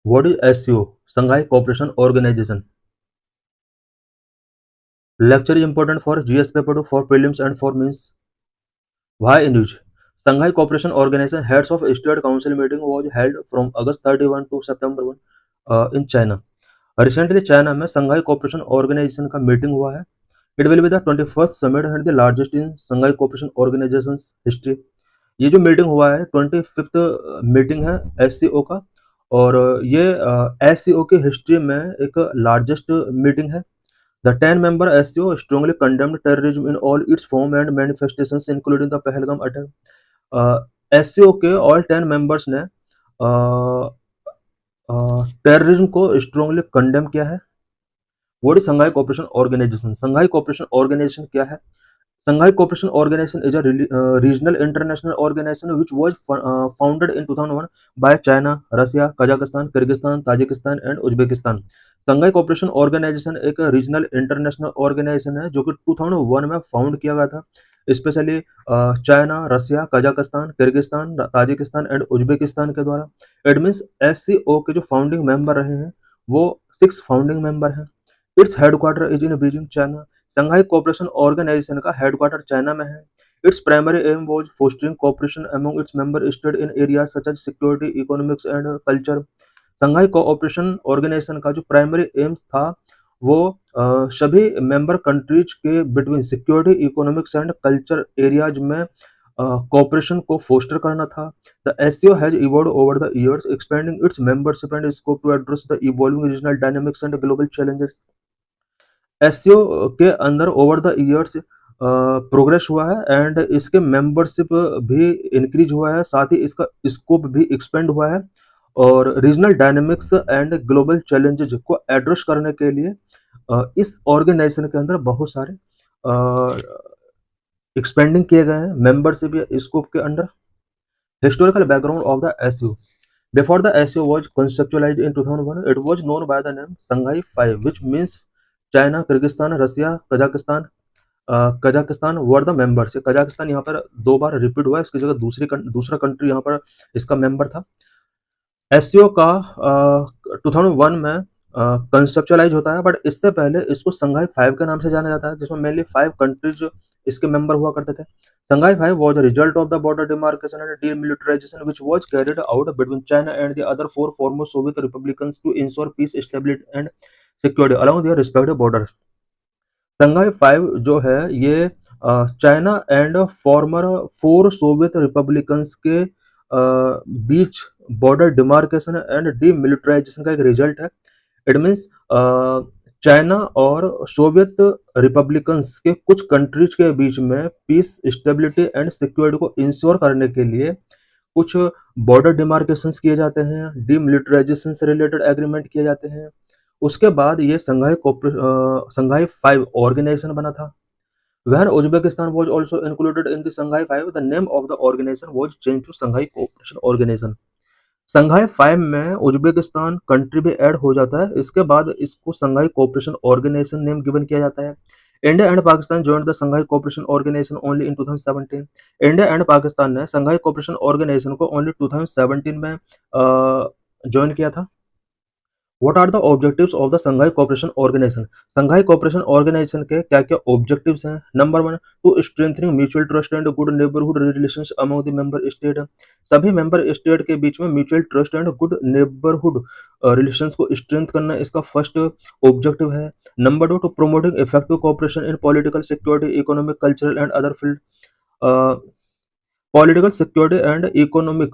What is SCO? Shanghai Cooperation Organization. Lecture is important for GS paper 2 for prelims and for means. Why news? Shanghai Cooperation Organization Heads of State Council meeting was held from August 31 to September 1 in China. Recently, China में Shanghai cooperation organization का meeting हुआ है. It will be the 21st summit and the largest in Shanghai cooperation organization history. ये जो meeting हुआ है 25th meeting है SCO का, और ये एससीओ की हिस्ट्री में एक लार्जेस्ट मीटिंग है. The 10-member SCO strongly condemned terrorism in all its form and manifestations, including the Pahalgam attack. SCO के all 10 members ने टेररिज्म को स्ट्रांगली कंडेम किया है. What is Shanghai cooperation organization? Shanghai cooperation organization क्या है? Shanghai Cooperation Organization is a regional international organization which was founded in 2001 by China, Russia, Kazakhstan, Kyrgyzstan, Tajikistan and Uzbekistan. Shanghai Cooperation Organization एक regional international organization है जो कि 2001 में found किया गया था, specially China, Russia, Kazakhstan, Kyrgyzstan, Tajikistan and Uzbekistan के द्वारा. इट मीन्स एससीओ के जो फाउंडिंग मेंबर रहे हैं वो 6 फाउंडिंग मेंबर हैं. Its headquarter is in Beijing, China. Shanghai cooperation organization का हेडक्वार्टर चाइना में है. Its primary aim was fostering cooperation among its member state in areas such as security, economics and culture. Shanghai cooperation organization का जो primary aim था वो सभी member countries के between security, economics and culture areas में cooperation को foster करना था. The SCO has evolved over the years, expanding its membership and scope to address the evolving regional dynamics and global challenges. SCO के अंदर over the years progress हुआ है and इसके membership भी इंक्रीज हुआ है, साथ ही इसका स्कोप भी एक्सपेंड हुआ है, और regional dynamics and global challenges को एड्रेस करने के लिए इस ऑर्गेनाइजेशन के अंदर बहुत सारे एक्सपेंडिंग किए गए हैं मेंबरशिप या स्कोप के under. Historical background of the SCO. Before the SCO was conceptualized in 2001, it was known by the name Shanghai Five, which means China, Kyrgyzstan, Russia, Kazakhstan. Kazakhstan were the members. Kazakhstan यहाँ पर 2 बार repeat हुआ है, इसकी जगह दूसरा country यहाँ पर इसका मेंबर था. एससीओ का 2001 में कंसेप्चुअलाइज होता है, बट इससे पहले इसको संघाई 5 के नाम से जाना जाता है, जिसमें मेनली 5 कंट्रीज इसके मेंबर हुआ करते थे. Shanghai 5 was a result of the border demarcation and demilitarization which was carried out between China and the other 4 former Soviet republics to ensure peace, stability and security along their respective borders. Shanghai 5 जो है ये China and farmer 4 Soviet Republicans के बीच border demarcation and demilitarisation का एक result है. It means China और Soviet Republicans के कुछ कंट्रीज के बीच में पीस, स्टेबिलिटी एंड सिक्योरिटी को इंश्योर करने के लिए कुछ बॉर्डर डिमार्केशंस किए जाते हैं, डीमिलिटराइजेशन से रिलेटेड एग्रीमेंट किए जाते हैं. उसके बाद ये संघाई 5 ऑर्गेनाइजेशन बना था. When Uzbekistan was also included in the Shanghai 5, the name of the organization was changed to Shanghai Cooperation Organization. संघाई 5 में उज्बेकिस्तान कंट्री भी ऐड हो जाता है, इसके बाद इसको Shanghai cooperation organization name given किया जाता है. India and Pakistan joined the Shanghai cooperation organization only in 2017. India and Pakistan ने संघाई कोऑपरेशन ऑर्गेनाइजेशन को ओनली 2017 में ज्वाइन किया था. What are the objectives of the Shanghai Cooperation Organization? Shanghai Cooperation Organization के क्या क्या objectives हैं? Number 1, to strengthening mutual trust and good neighborhood relations among the member state. सभी member state के बीच में mutual trust and good neighborhood relations को strength करना इसका first objective है. Number 2, to promoting effective cooperation in political, security, economic, cultural and other field. uh, political, security and economic,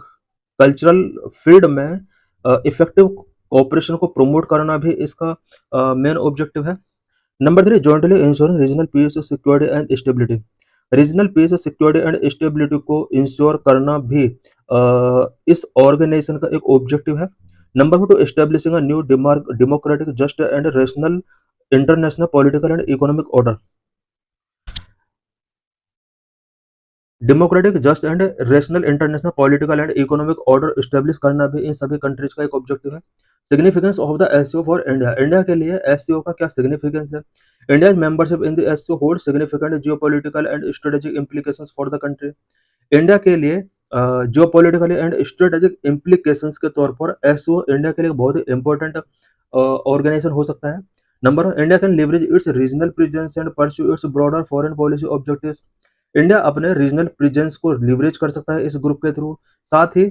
cultural field में effective cooperation को promote करना भी इसका main objective है. Number 3, jointly ensuring regional peace, security and stability. Regional peace, security and stability को ensure करना भी इस ऑर्गेनाइजेशन का एक ऑब्जेक्टिव है. Number 4, to establishing a new democratic, just and rational international political and economic order. Democratic, just and rational international political and economic order establish करना भी इन सभी कंट्रीज का एक ऑब्जेक्टिव है. Significance of the SCO for India. India के लिए SCO का क्या सिग्निफिकेंस है? India's membership in the SCO hold significant geopolitical and strategic implications for the country. India के लिए जियोपॉलिटिकली एंड स्ट्रेटेजिक इम्प्लीकेशंस के तौर पर एससीओ इंडिया के लिए बहुत ही इंपॉर्टेंट ऑर्गेनाइजेशन हो सकता है। Number one, India can leverage its regional presence and pursue its broader foreign policy objectives. India अपने रीजनल प्रेजेंस को लिवरेज कर सकता है इस ग्रुप के थ्रू, साथ ही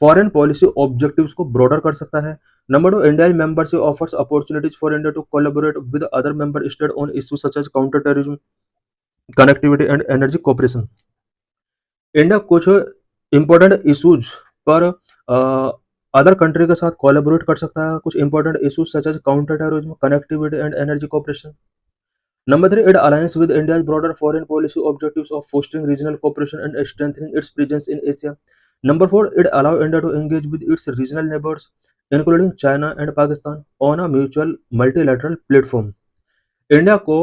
फॉरेन पॉलिसी ऑब्जेक्टिव्स को ब्रॉडर कर सकता है। Number two, India membership offers opportunities for India to collaborate with other member state on issues such as counter terrorism, connectivity and energy cooperation. India कुछ important issues पर other country के साथ collaborate कर सकता है, कुछ important issues such as counter terrorism, connectivity and energy cooperation. Number three, it aligns with India's broader foreign policy objectives of fostering regional cooperation and strengthening its presence in Asia. Number four, it allows India to engage with its regional neighbors, including China and Pakistan, on a mutual multilateral platform. India को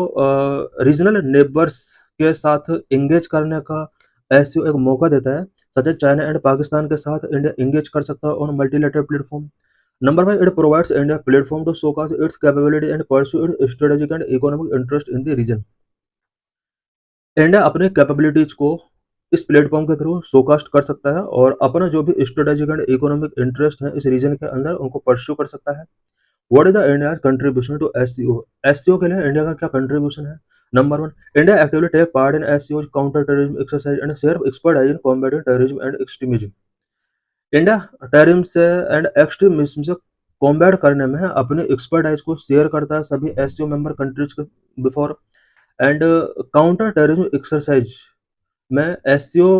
regional neighbours के साथ engage करने का SCO एक मौका देता है, सच China and Pakistan के साथ इंडिया एंगेज कर सकता है on multilateral platform. Number five, it provides India a platform to showcase its capability and pursue its strategic and economic interest in the region. India अपने कैपेबिलिटीज को इस प्लेटफॉर्म के through शोकास्ट कर सकता है और अपना जो भी स्ट्रेटेजिक एंड इकोनॉमिक इंटरेस्ट है इस रीजन के अंदर उनको परस्यू कर सकता है। What is the India contribution to SCO? SCO के लिए इंडिया का क्या कंट्रीब्यूशन है? Number one, India actively take part in SCO counter terrorism exercise and share expertise in combating terrorism and extremism. India terrorism से and extremism से combat करने में अपने एक्सपर्टाइज को शेयर करता है सभी एससीओ मेंबर कंट्रीज के before, and counter terrorism exercise में एससीओ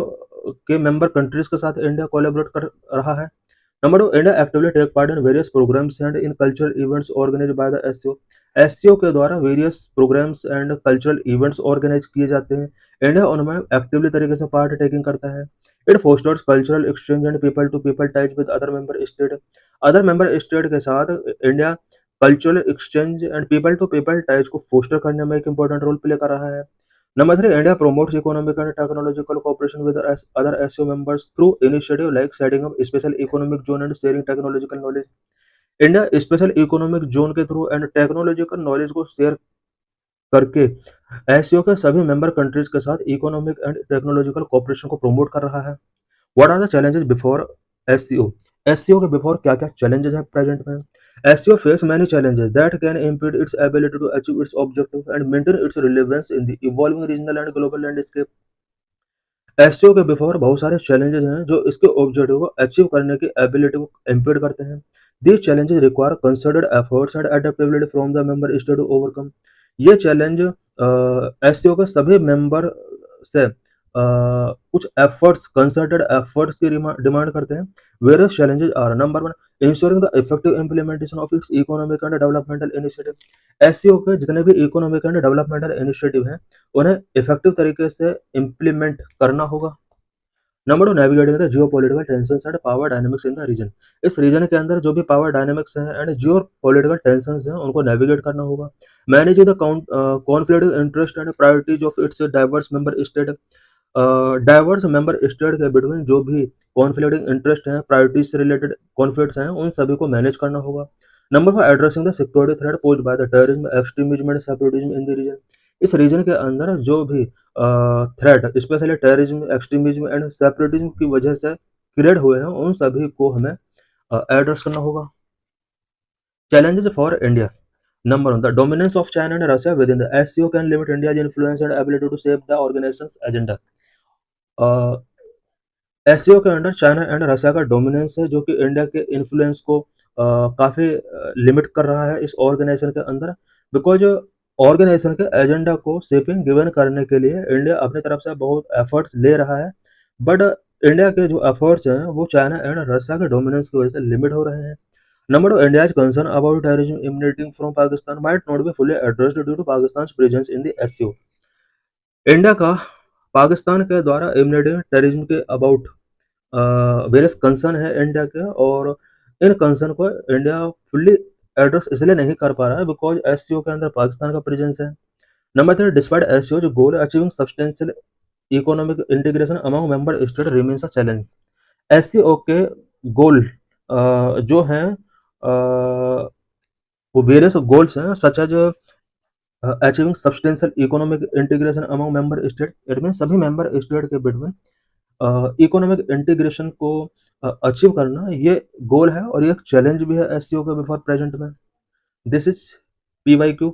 के मेंबर कंट्रीज के साथ इंडिया कोलैबोरेट कर रहा है। Number two, India actively take part in various programs and in cultural events organized by the SCO. SCO के द्वारा various programs and cultural events organize किए जाते हैं, इंडिया उनमें एक्टिवली तरीके से पार्ट टेकिंग करता है। It fosters cultural exchange and people to people ties with other member state. Other member state के साथ India cultural exchange and people to people ties को फोस्टर करने में एक इंपॉर्टेंट रोल प्ले कर रहा है। Number three, India promotes economic and technological cooperation with other SCO members through initiatives like setting up special economic zone and sharing technological knowledge. India special economic zone के through and technological knowledge को share करके SCO के सभी member countries के साथ economic and technological cooperation को promote कर रहा है। What are the challenges before SCO? SCO के बिफोर क्या क्या चैलेंजेस हैं प्रेजेंट में? SCO face many challenges that can impede its ability to achieve its objective and maintain its relevance in the evolving regional and global landscape. SCO के before बहुत सारे challenges हैं जो इसके ऑब्जेक्टिव को अचीव करने की एबिलिटी को इम्पीड करते हैं। These challenges require concerted efforts and adaptability from the member state to overcome. ये चैलेंज SCO के सभी मेंबर से कुछ एफर्ट्स, कंसर्टेड एफर्ट्स की डिमांड करते हैं। Various challenges are, number one, ensuring the effective implementation of its economic and developmental initiative. SCO के जितने भी इकोनॉमिक एंड डेवलपमेंटल इनिशिएटिव हैं उन्हें इफेक्टिव तरीके से इम्प्लीमेंट करना होगा। Number two, navigating the geopolitical tensions and power dynamics in the region. इस रीजन के अंदर जो भी पावर डायनामिक्स हैं एंड जियोपॉलिटिकल टेंशंस हैं उनको नेविगेट करना होगा। Managing the conflict interest and priorities of its diverse member state. Diverse member state के बिटवीन जो भी कॉन्फ्लिक्टिंग इंटरेस्ट हैं, प्रायोरिटीज से रिलेटेड कॉन्फ्लिक्ट्स हैं, उन सभी को मैनेज करना होगा। Number four, addressing the security threat posed by the terrorism, extremism and separatism in the region. इस रीजन के अंदर जो भी threat specially terrorism, extremism and separatism की वजह से क्रिएट हुए हैं उन सभी को हमें एड्रेस करना होगा। Challenges for India. Number one, the dominance of China and Russia within the SCO can limit India's influence and ability to shape the organization's agenda. SCO के अंडर चाइना एंड रशिया का dominance है जो कि India के influence को काफ़ी limit कर रहा है इस ऑर्गेनाइजेशन के अंदर, बिकॉज ऑर्गेनाइजेशन के एजेंडा को शेपिंग गिवन करने के लिए इंडिया अपनी तरफ से बहुत एफर्ट्स ले रहा है, बट इंडिया के जो एफर्ट्स हैं वो चाइना एंड रशिया के डोमिनेंस की वजह से लिमिट हो रहे हैं। Number two, India's concern about terrorism emanating from Pakistan might not be fully addressed due to Pakistan's presence in the SCO. India का पाकिस्तान के द्वारा एमिनेटिंग टेररिज्म के अबाउट वेरियस कंसर्न है इंडिया के, और इन कंसर्न को इंडिया फुल्ली एड्रेस इसलिए नहीं कर पा रहा है बिकॉज एससीओ के अंदर पाकिस्तान का प्रेजेंस है। नंबर थ्री, डिस्पाइट एससीओ जो goal achieving substantial economic integration among member state remains a challenge. SCO के गोल जो हैं वो वेरियस गोल्स हैं such as achieving substantial economic integration among member state. It mean सभी member state के between economic integration को achieve करना ये गोल है और ये एक चैलेंज भी है एससीओ के बिफोर प्रेजेंट में। This is PYQ.